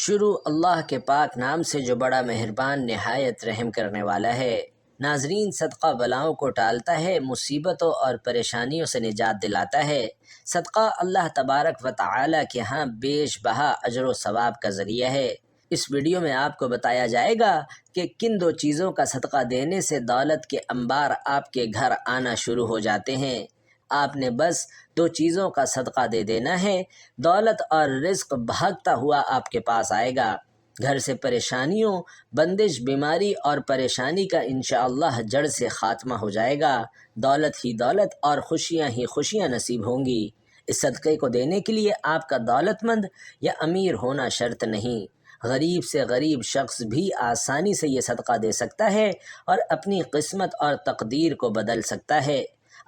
شروع اللہ کے پاک نام سے جو بڑا مہربان نہایت رحم کرنے والا ہے۔ ناظرین، صدقہ بلاؤں کو ٹالتا ہے، مصیبتوں اور پریشانیوں سے نجات دلاتا ہے۔ صدقہ اللہ تبارک و تعالی کے ہاں بیش بہا اجر و ثواب کا ذریعہ ہے۔ اس ویڈیو میں آپ کو بتایا جائے گا کہ کن دو چیزوں کا صدقہ دینے سے دولت کے انبار آپ کے گھر آنا شروع ہو جاتے ہیں۔ آپ نے بس دو چیزوں کا صدقہ دے دینا ہے، دولت اور رزق بھاگتا ہوا آپ کے پاس آئے گا۔ گھر سے پریشانیوں، بندش، بیماری اور پریشانی کا انشاءاللہ جڑ سے خاتمہ ہو جائے گا۔ دولت ہی دولت اور خوشیاں ہی خوشیاں نصیب ہوں گی۔ اس صدقے کو دینے کے لیے آپ کا دولت مند یا امیر ہونا شرط نہیں۔ غریب سے غریب شخص بھی آسانی سے یہ صدقہ دے سکتا ہے اور اپنی قسمت اور تقدیر کو بدل سکتا ہے۔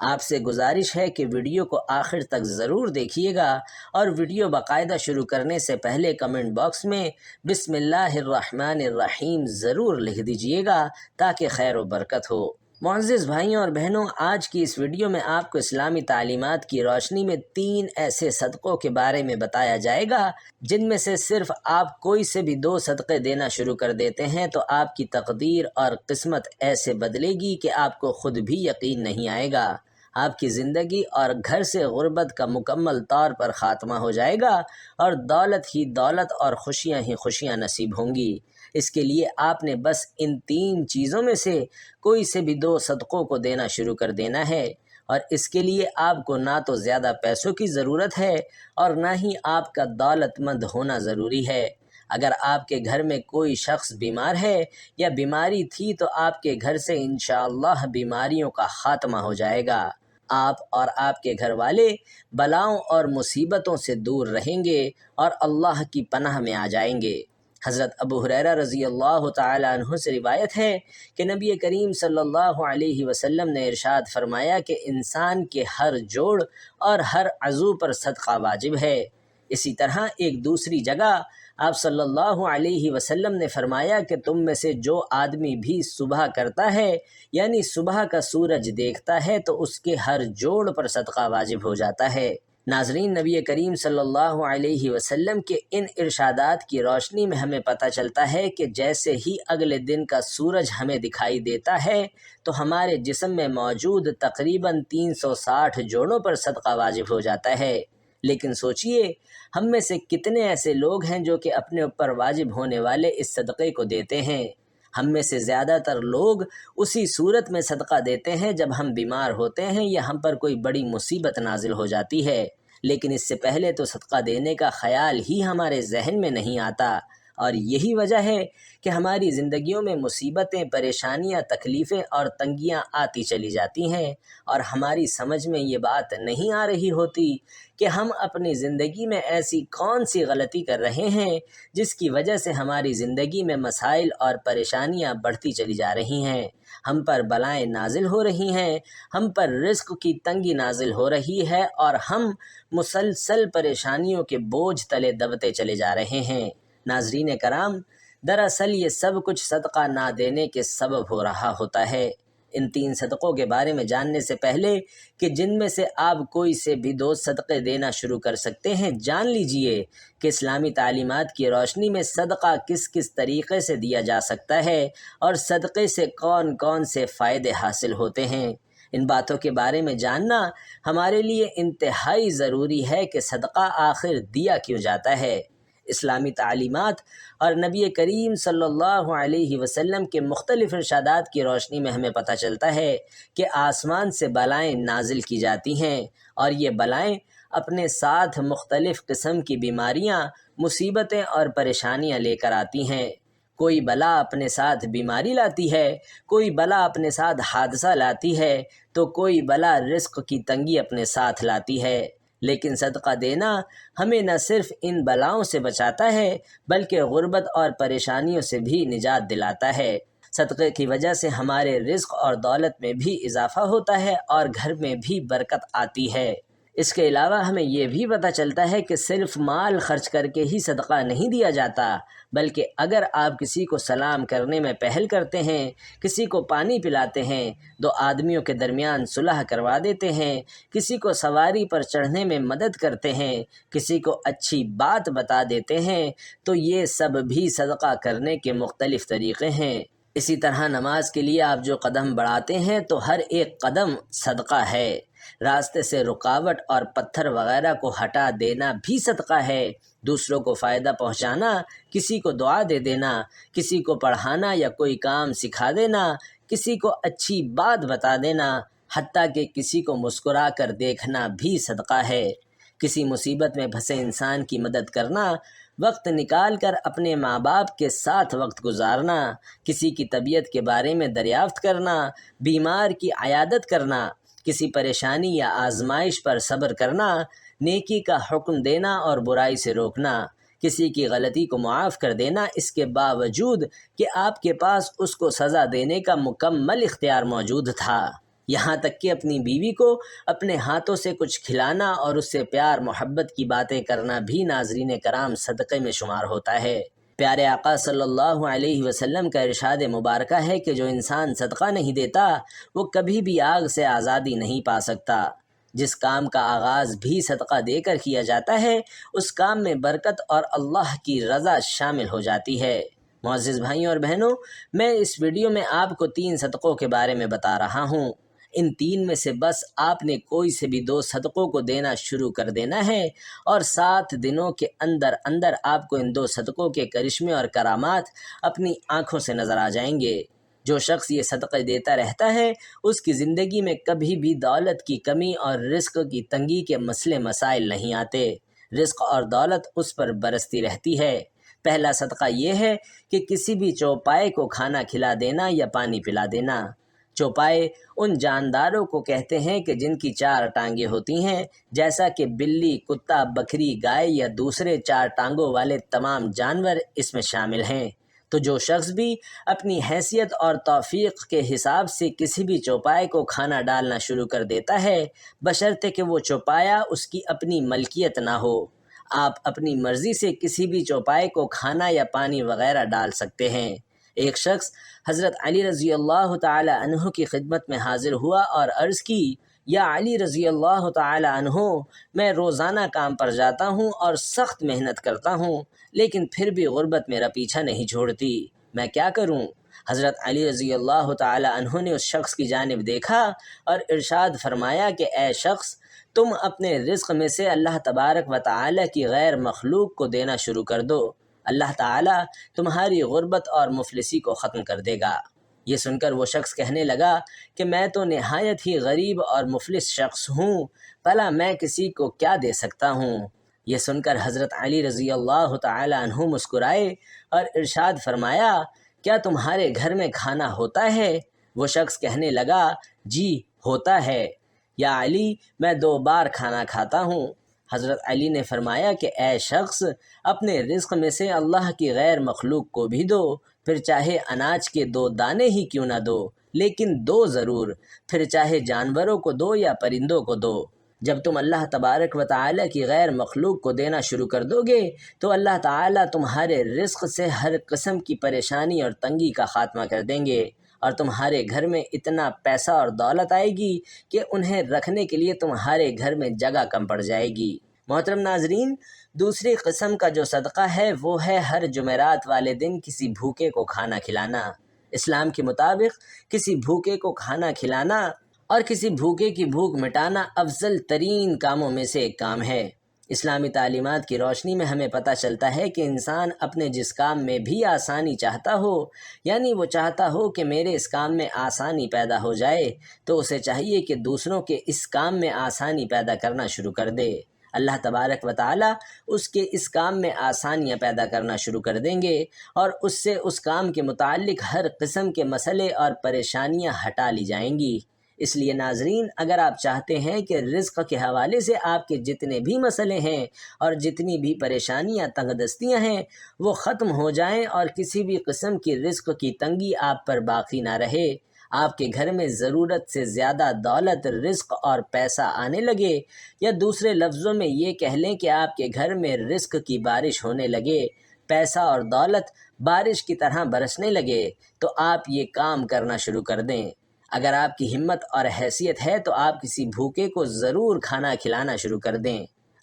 آپ سے گزارش ہے کہ ویڈیو کو آخر تک ضرور دیکھیے گا اور ویڈیو باقاعدہ شروع کرنے سے پہلے کمنٹ باکس میں بسم اللہ الرحمن الرحیم ضرور لکھ دیجیے گا تاکہ خیر و برکت ہو۔ معزز بھائیوں اور بہنوں، آج کی اس ویڈیو میں آپ کو اسلامی تعلیمات کی روشنی میں 3 ایسے صدقوں کے بارے میں بتایا جائے گا جن میں سے صرف آپ کوئی سے بھی 2 صدقے دینا شروع کر دیتے ہیں تو آپ کی تقدیر اور قسمت ایسے بدلے گی کہ آپ کو خود بھی یقین نہیں آئے گا۔ آپ کی زندگی اور گھر سے غربت کا مکمل طور پر خاتمہ ہو جائے گا اور دولت ہی دولت اور خوشیاں ہی خوشیاں نصیب ہوں گی۔ اس کے لیے آپ نے بس ان 3 چیزوں میں سے کوئی سے بھی 2 صدقوں کو دینا شروع کر دینا ہے، اور اس کے لیے آپ کو نہ تو زیادہ پیسوں کی ضرورت ہے اور نہ ہی آپ کا دولت مند ہونا ضروری ہے۔ اگر آپ کے گھر میں کوئی شخص بیمار ہے یا بیماری تھی تو آپ کے گھر سے انشاءاللہ بیماریوں کا خاتمہ ہو جائے گا۔ آپ اور آپ کے گھر والے بلاؤں اور مصیبتوں سے دور رہیں گے اور اللہ کی پناہ میں آ جائیں گے۔ حضرت ابو ہریرہ رضی اللہ تعالی عنہ سے روایت ہے کہ نبی کریم صلی اللہ علیہ وسلم نے ارشاد فرمایا کہ انسان کے ہر جوڑ اور ہر عضو پر صدقہ واجب ہے۔ اسی طرح ایک دوسری جگہ آپ صلی اللہ علیہ وسلم نے فرمایا کہ تم میں سے جو آدمی بھی صبح کرتا ہے یعنی صبح کا سورج دیکھتا ہے تو اس کے ہر جوڑ پر صدقہ واجب ہو جاتا ہے۔ ناظرین، نبی کریم صلی اللہ علیہ وسلم کے ان ارشادات کی روشنی میں ہمیں پتہ چلتا ہے کہ جیسے ہی اگلے دن کا سورج ہمیں دکھائی دیتا ہے تو ہمارے جسم میں موجود تقریباً 360 جوڑوں پر صدقہ واجب ہو جاتا ہے۔ لیکن سوچئے، ہم میں سے کتنے ایسے لوگ ہیں جو کہ اپنے اوپر واجب ہونے والے اس صدقے کو دیتے ہیں؟ ہم میں سے زیادہ تر لوگ اسی صورت میں صدقہ دیتے ہیں جب ہم بیمار ہوتے ہیں یا ہم پر کوئی بڑی مصیبت نازل ہو جاتی ہے، لیکن اس سے پہلے تو صدقہ دینے کا خیال ہی ہمارے ذہن میں نہیں آتا، اور یہی وجہ ہے کہ ہماری زندگیوں میں مصیبتیں، پریشانیاں، تکلیفیں اور تنگیاں آتی چلی جاتی ہیں، اور ہماری سمجھ میں یہ بات نہیں آ رہی ہوتی کہ ہم اپنی زندگی میں ایسی کون سی غلطی کر رہے ہیں جس کی وجہ سے ہماری زندگی میں مسائل اور پریشانیاں بڑھتی چلی جا رہی ہیں، ہم پر بلائیں نازل ہو رہی ہیں، ہم پر رزق کی تنگی نازل ہو رہی ہے اور ہم مسلسل پریشانیوں کے بوجھ تلے دبتے چلے جا رہے ہیں۔ ناظرین کرام، دراصل یہ سب کچھ صدقہ نہ دینے کے سبب ہو رہا ہوتا ہے۔ ان 3 صدقوں کے بارے میں جاننے سے پہلے کہ جن میں سے آپ کوئی سے بھی 2 صدقے دینا شروع کر سکتے ہیں، جان لیجئے کہ اسلامی تعلیمات کی روشنی میں صدقہ کس کس طریقے سے دیا جا سکتا ہے اور صدقے سے کون کون سے فائدے حاصل ہوتے ہیں۔ ان باتوں کے بارے میں جاننا ہمارے لیے انتہائی ضروری ہے کہ صدقہ آخر دیا کیوں جاتا ہے۔ اسلامی تعلیمات اور نبی کریم صلی اللہ علیہ وسلم کے مختلف ارشادات کی روشنی میں ہمیں پتہ چلتا ہے کہ آسمان سے بلائیں نازل کی جاتی ہیں، اور یہ بلائیں اپنے ساتھ مختلف قسم کی بیماریاں، مصیبتیں اور پریشانیاں لے کر آتی ہیں۔ کوئی بلا اپنے ساتھ بیماری لاتی ہے، کوئی بلا اپنے ساتھ حادثہ لاتی ہے، تو کوئی بلا رزق کی تنگی اپنے ساتھ لاتی ہے۔ لیکن صدقہ دینا ہمیں نہ صرف ان بلاؤں سے بچاتا ہے بلکہ غربت اور پریشانیوں سے بھی نجات دلاتا ہے۔ صدقے کی وجہ سے ہمارے رزق اور دولت میں بھی اضافہ ہوتا ہے اور گھر میں بھی برکت آتی ہے۔ اس کے علاوہ ہمیں یہ بھی پتہ چلتا ہے کہ صرف مال خرچ کر کے ہی صدقہ نہیں دیا جاتا، بلکہ اگر آپ کسی کو سلام کرنے میں پہل کرتے ہیں، کسی کو پانی پلاتے ہیں، دو آدمیوں کے درمیان صلح کروا دیتے ہیں، کسی کو سواری پر چڑھنے میں مدد کرتے ہیں، کسی کو اچھی بات بتا دیتے ہیں، تو یہ سب بھی صدقہ کرنے کے مختلف طریقے ہیں۔ اسی طرح نماز کے لیے آپ جو قدم بڑھاتے ہیں تو ہر ایک قدم صدقہ ہے۔ راستے سے رکاوٹ اور پتھر وغیرہ کو ہٹا دینا بھی صدقہ ہے۔ دوسروں کو فائدہ پہنچانا، کسی کو دعا دے دینا، کسی کو پڑھانا یا کوئی کام سکھا دینا، کسی کو اچھی بات بتا دینا، حتیٰ کہ کسی کو مسکرا کر دیکھنا بھی صدقہ ہے۔ کسی مصیبت میں پھنسے انسان کی مدد کرنا، وقت نکال کر اپنے ماں باپ کے ساتھ وقت گزارنا، کسی کی طبیعت کے بارے میں دریافت کرنا، بیمار کی عیادت کرنا، کسی پریشانی یا آزمائش پر صبر کرنا، نیکی کا حکم دینا اور برائی سے روکنا، کسی کی غلطی کو معاف کر دینا، اس کے باوجود کہ آپ کے پاس اس کو سزا دینے کا مکمل اختیار موجود تھا۔ یہاں تک کہ اپنی بیوی کو اپنے ہاتھوں سے کچھ کھلانا اور اس سے پیار محبت کی باتیں کرنا بھی ناظرین کرام صدقے میں شمار ہوتا ہے۔ پیارے آقا صلی اللہ علیہ وسلم کا ارشاد مبارکہ ہے کہ جو انسان صدقہ نہیں دیتا وہ کبھی بھی آگ سے آزادی نہیں پا سکتا۔ جس کام کا آغاز بھی صدقہ دے کر کیا جاتا ہے اس کام میں برکت اور اللہ کی رضا شامل ہو جاتی ہے۔ معزز بھائیوں اور بہنوں، میں اس ویڈیو میں آپ کو 3 صدقوں کے بارے میں بتا رہا ہوں۔ ان 3 میں سے بس آپ نے کوئی سے بھی 2 صدقوں کو دینا شروع کر دینا ہے اور 7 دنوں کے اندر اندر آپ کو ان 2 صدقوں کے کرشمے اور کرامات اپنی آنکھوں سے نظر آ جائیں گے۔ جو شخص یہ صدقے دیتا رہتا ہے اس کی زندگی میں کبھی بھی دولت کی کمی اور رزق کی تنگی کے مسئلے مسائل نہیں آتے۔ رزق اور دولت اس پر برستی رہتی ہے۔ پہلا صدقہ یہ ہے کہ کسی بھی چوپائے کو کھانا کھلا دینا یا پانی پلا دینا۔ چوپائے ان جانداروں کو کہتے ہیں کہ جن کی 4 ٹانگیں ہوتی ہیں، جیسا کہ بلی، کتا، بکری، گائے یا دوسرے 4 ٹانگوں والے تمام جانور اس میں شامل ہیں۔ تو جو شخص بھی اپنی حیثیت اور توفیق کے حساب سے کسی بھی چوپائے کو کھانا ڈالنا شروع کر دیتا ہے، بشرطے کہ وہ چوپایا اس کی اپنی ملکیت نہ ہو۔ آپ اپنی مرضی سے کسی بھی چوپائے کو کھانا یا پانی وغیرہ ڈال سکتے ہیں۔ ایک شخص حضرت علی رضی اللہ تعالی عنہ کی خدمت میں حاضر ہوا اور عرض کی، یا علی رضی اللہ تعالی عنہ، میں روزانہ کام پر جاتا ہوں اور سخت محنت کرتا ہوں، لیکن پھر بھی غربت میرا پیچھا نہیں چھوڑتی، میں کیا کروں؟ حضرت علی رضی اللہ تعالی عنہ نے اس شخص کی جانب دیکھا اور ارشاد فرمایا کہ اے شخص، تم اپنے رزق میں سے اللہ تبارک و تعالی کی غیر مخلوق کو دینا شروع کر دو، اللہ تعالیٰ تمہاری غربت اور مفلسی کو ختم کر دے گا۔ یہ سن کر وہ شخص کہنے لگا کہ میں تو نہایت ہی غریب اور مفلس شخص ہوں، بھلا میں کسی کو کیا دے سکتا ہوں؟ یہ سن کر حضرت علی رضی اللہ تعالی عنہ مسکرائے اور ارشاد فرمایا، کیا تمہارے گھر میں کھانا ہوتا ہے؟ وہ شخص کہنے لگا، جی ہوتا ہے یا علی، میں 2 بار کھانا کھاتا ہوں۔ حضرت علی نے فرمایا کہ اے شخص، اپنے رزق میں سے اللہ کی غیر مخلوق کو بھی دو، پھر چاہے اناج کے 2 دانے ہی کیوں نہ دو، لیکن دو ضرور، پھر چاہے جانوروں کو دو یا پرندوں کو دو۔ جب تم اللہ تبارک و تعالی کی غیر مخلوق کو دینا شروع کر دو گے تو اللہ تعالیٰ تمہارے رزق سے ہر قسم کی پریشانی اور تنگی کا خاتمہ کر دیں گے، اور تمہارے گھر میں اتنا پیسہ اور دولت آئے گی کہ انہیں رکھنے کے لیے تمہارے گھر میں جگہ کم پڑ جائے گی۔ محترم ناظرین، دوسری قسم کا جو صدقہ ہے وہ ہے ہر جمعرات والے دن کسی بھوکے کو کھانا کھلانا۔ اسلام کے مطابق کسی بھوکے کو کھانا کھلانا اور کسی بھوکے کی بھوک مٹانا افضل ترین کاموں میں سے ایک کام ہے۔ اسلامی تعلیمات کی روشنی میں ہمیں پتہ چلتا ہے کہ انسان اپنے جس کام میں بھی آسانی چاہتا ہو، یعنی وہ چاہتا ہو کہ میرے اس کام میں آسانی پیدا ہو جائے، تو اسے چاہیے کہ دوسروں کے اس کام میں آسانی پیدا کرنا شروع کر دے۔ اللہ تبارک و تعالیٰ اس کے اس کام میں آسانیاں پیدا کرنا شروع کر دیں گے اور اس سے اس کام کے متعلق ہر قسم کے مسئلے اور پریشانیاں ہٹا لی جائیں گی۔ اس لیے ناظرین، اگر آپ چاہتے ہیں کہ رزق کے حوالے سے آپ کے جتنے بھی مسئلے ہیں اور جتنی بھی پریشانیاں تنگ دستیاں ہیں وہ ختم ہو جائیں اور کسی بھی قسم کی رزق کی تنگی آپ پر باقی نہ رہے، آپ کے گھر میں ضرورت سے زیادہ دولت، رزق اور پیسہ آنے لگے، یا دوسرے لفظوں میں یہ کہہ لیں کہ آپ کے گھر میں رزق کی بارش ہونے لگے، پیسہ اور دولت بارش کی طرح برسنے لگے، تو آپ یہ کام کرنا شروع کر دیں۔ اگر آپ کی ہمت اور حیثیت ہے تو آپ کسی بھوکے کو ضرور کھانا کھلانا شروع کر دیں۔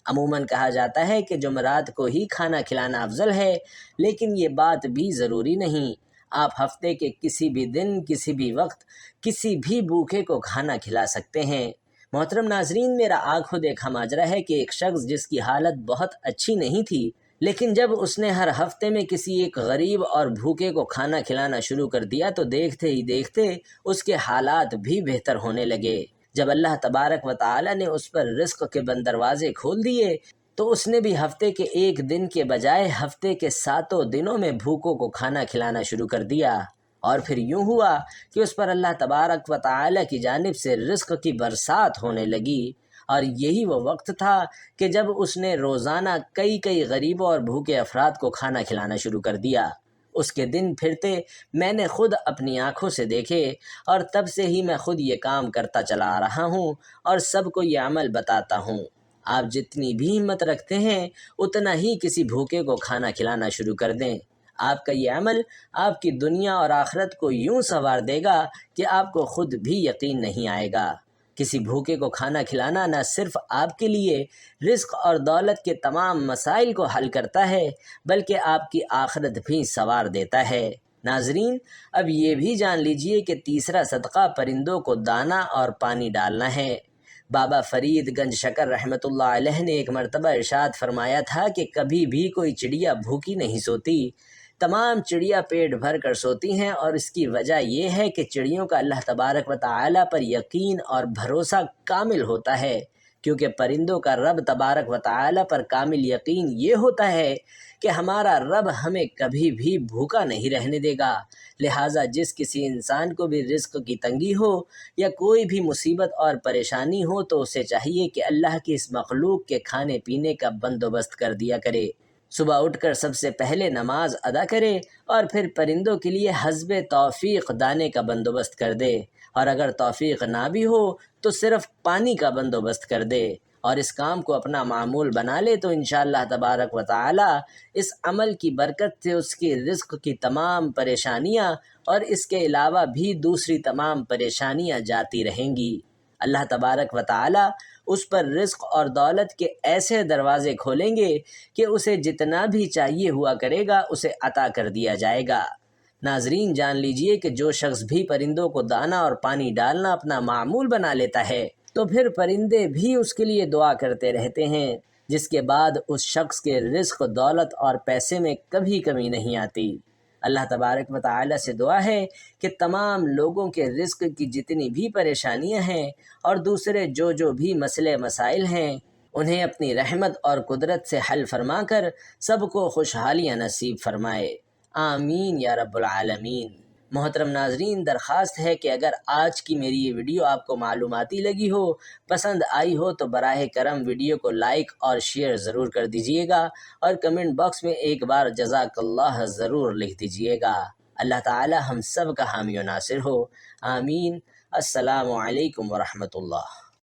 عموماً کہا جاتا ہے کہ جمعرات کو ہی کھانا کھلانا افضل ہے، لیکن یہ بات بھی ضروری نہیں۔ آپ ہفتے کے کسی بھی دن، کسی بھی وقت، کسی بھی بھوکے کو کھانا کھلا سکتے ہیں۔ محترم ناظرین، میرا آنکھوں دیکھا ماجرا ہے کہ ایک شخص جس کی حالت بہت اچھی نہیں تھی، لیکن جب اس نے ہر ہفتے میں کسی ایک غریب اور بھوکے کو کھانا کھلانا شروع کر دیا تو دیکھتے ہی دیکھتے اس کے حالات بھی بہتر ہونے لگے۔ جب اللہ تبارک و تعالی نے اس پر رزق کے بند دروازے کھول دیے تو اس نے بھی ہفتے کے ایک دن کے بجائے ہفتے کے 7 دنوں میں بھوکوں کو کھانا کھلانا شروع کر دیا، اور پھر یوں ہوا کہ اس پر اللہ تبارک و تعالی کی جانب سے رزق کی برسات ہونے لگی۔ اور یہی وہ وقت تھا کہ جب اس نے روزانہ کئی غریبوں اور بھوکے افراد کو کھانا کھلانا شروع کر دیا۔ اس کے دن پھرتے میں نے خود اپنی آنکھوں سے دیکھے، اور تب سے ہی میں خود یہ کام کرتا چلا آ رہا ہوں اور سب کو یہ عمل بتاتا ہوں۔ آپ جتنی بھی ہمت رکھتے ہیں اتنا ہی کسی بھوکے کو کھانا کھلانا شروع کر دیں۔ آپ کا یہ عمل آپ کی دنیا اور آخرت کو یوں سنوار دے گا کہ آپ کو خود بھی یقین نہیں آئے گا۔ کسی بھوکے کو کھانا کھلانا نہ صرف آپ کے لیے رزق اور دولت کے تمام مسائل کو حل کرتا ہے، بلکہ آپ کی آخرت بھی سنوار دیتا ہے۔ ناظرین، اب یہ بھی جان لیجئے کہ تیسرا صدقہ پرندوں کو دانہ اور پانی ڈالنا ہے۔ بابا فرید گنج شکر رحمۃ اللہ علیہ نے ایک مرتبہ ارشاد فرمایا تھا کہ کبھی بھی کوئی چڑیا بھوکی نہیں سوتی، تمام چڑیا پیٹ بھر کر سوتی ہیں، اور اس کی وجہ یہ ہے کہ چڑیوں کا اللہ تبارک و تعالی پر یقین اور بھروسہ کامل ہوتا ہے، کیونکہ پرندوں کا رب تبارک و تعالی پر کامل یقین یہ ہوتا ہے کہ ہمارا رب ہمیں کبھی بھی بھوکا نہیں رہنے دے گا۔ لہٰذا جس کسی انسان کو بھی رزق کی تنگی ہو یا کوئی بھی مصیبت اور پریشانی ہو تو اسے چاہیے کہ اللہ کی اس مخلوق کے کھانے پینے کا بندوبست کر دیا کرے۔ صبح اٹھ کر سب سے پہلے نماز ادا کرے اور پھر پرندوں کے لیے حسب توفیق دانے کا بندوبست کر دے، اور اگر توفیق نہ بھی ہو تو صرف پانی کا بندوبست کر دے اور اس کام کو اپنا معمول بنا لے تو انشاءاللہ تبارک و تعالی اس عمل کی برکت سے اس کی رزق کی تمام پریشانیاں اور اس کے علاوہ بھی دوسری تمام پریشانیاں جاتی رہیں گی۔ اللہ تبارک و تعالی اس پر رزق اور دولت کے ایسے دروازے کھولیں گے کہ اسے جتنا بھی چاہیے ہوا کرے گا اسے عطا کر دیا جائے گا۔ ناظرین، جان لیجئے کہ جو شخص بھی پرندوں کو دانہ اور پانی ڈالنا اپنا معمول بنا لیتا ہے تو پھر پرندے بھی اس کے لیے دعا کرتے رہتے ہیں، جس کے بعد اس شخص کے رزق، دولت اور پیسے میں کبھی کمی نہیں آتی۔ اللہ تبارک و تعالی سے دعا ہے کہ تمام لوگوں کے رزق کی جتنی بھی پریشانیاں ہیں اور دوسرے جو بھی مسئلے مسائل ہیں انہیں اپنی رحمت اور قدرت سے حل فرما کر سب کو خوشحالیاں نصیب فرمائے۔ آمین یا رب العالمین۔ محترم ناظرین، درخواست ہے کہ اگر آج کی میری یہ ویڈیو آپ کو معلوماتی لگی ہو، پسند آئی ہو تو براہ کرم ویڈیو کو لائک اور شیئر ضرور کر دیجیے گا، اور کمنٹ باکس میں ایک بار جزاک اللہ ضرور لکھ دیجیے گا۔ اللہ تعالی ہم سب کا حامی و ناصر ہو، آمین۔ السلام علیکم ورحمۃ اللہ۔